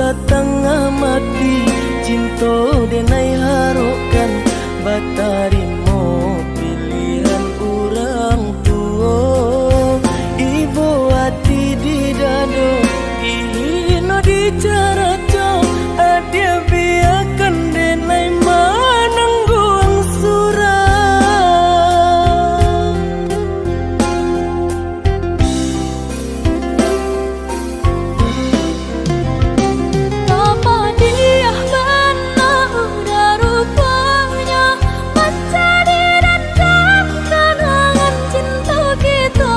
setengah mati cinta denai harokan batarimo pilihan orang tua ibu hati di dado ino di cara adia biarkan denai manangguang surah apa dia benar udah rupanya mencari dendam kenangan cinta kita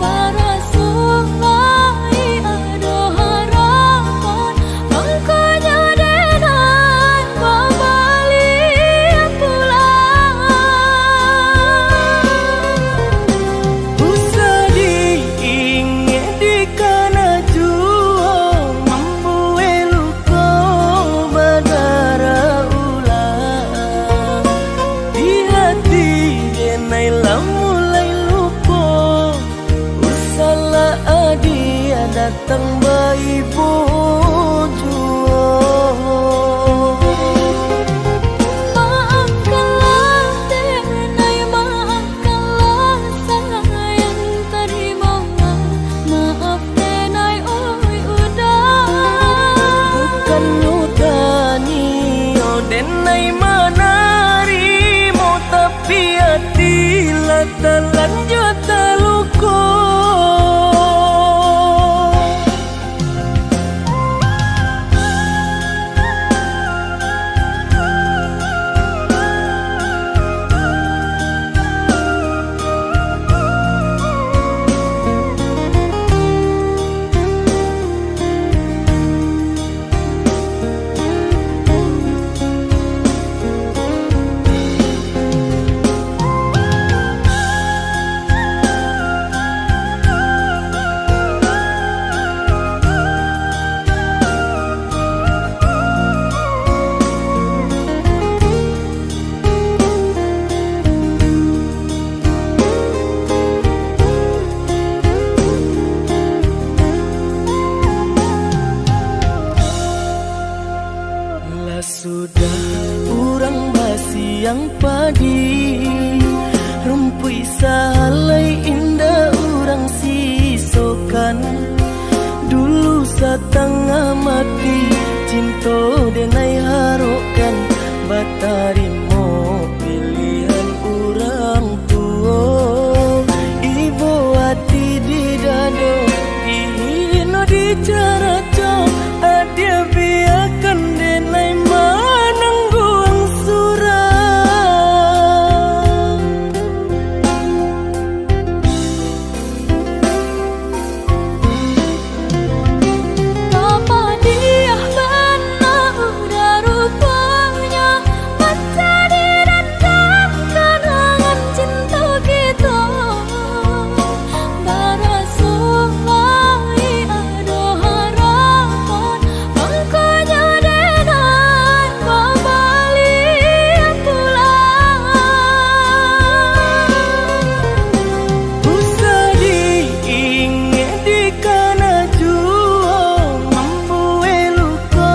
barasuai ada harapan angkanya denai kembali pulang usah diingat di kana jua mampu eluko badara ulang di hati denai lah mulai lupa usahlah adia datang bayi jua maafkanlah denai maafkanlah sayang terima maaf denai oi udah bukan nyutani oh denai manarimo tapi hati lah terlanjut terluka sudah urang basi yang padi rumpui salai indah urang sisokan dulu setengah mati cinta denai harokan batarimo pilihan orang tua ibu hati di dado ino di cara adia biarkan denai manangguang surah apa dia benar udah rupanya mencari dendam kenangan cinta kita barasuai ada harapan angkanya denai kembali pulang usah diingat di kana jua mampu eluko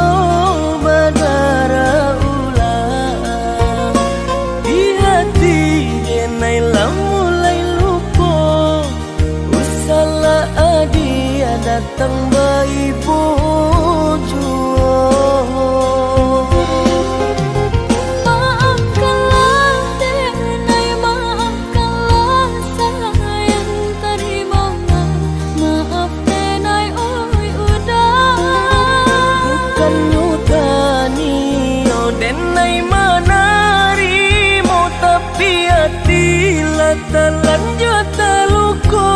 badara ulang di hati denai lah mulai lupa usahlah adia datang bayi jua maafkanlah denai maafkanlah sayang terima maaf denai oi udah bukan nyutani oh denai manarimo tapi hati lah terlanjut terluka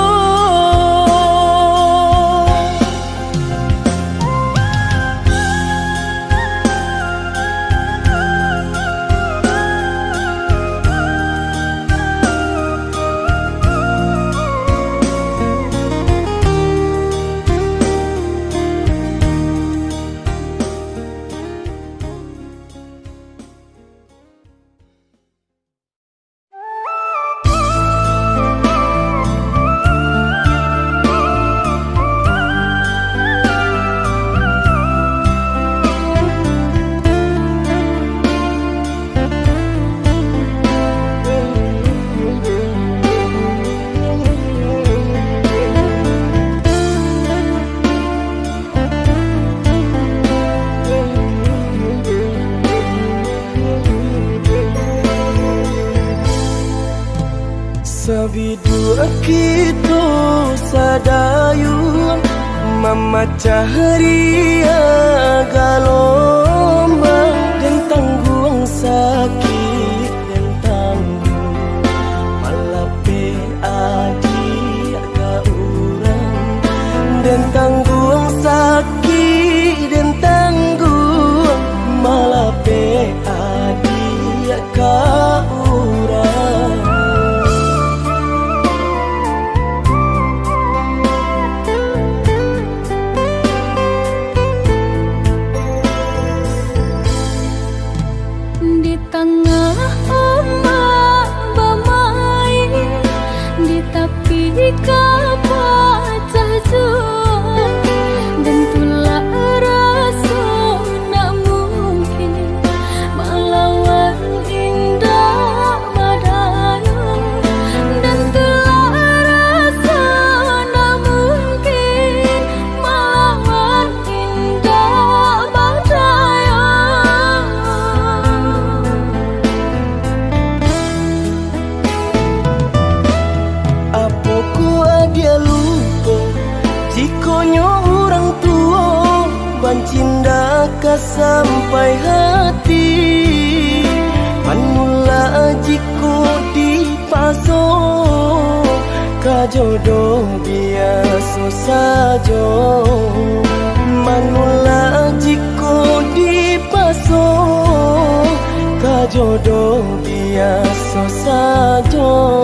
kita sadayung memecah ria galombang dan tanggung sakit dan tanggung malape adik ka urang dan tanggung sakit dan tanggung malape adik ka urang. Di tengah ombak bermain, di tepi kapal jual, dan tulah rasa nak mungkin melawan indah badai, dan tulah rasa nak mungkin melawan indah badai. Dia lupa jikonya orang tua bancinda ka sampai hati manula jiko dipaso ka jodoh biasa saja manula jiko dipaso ka jodoh biasa saja.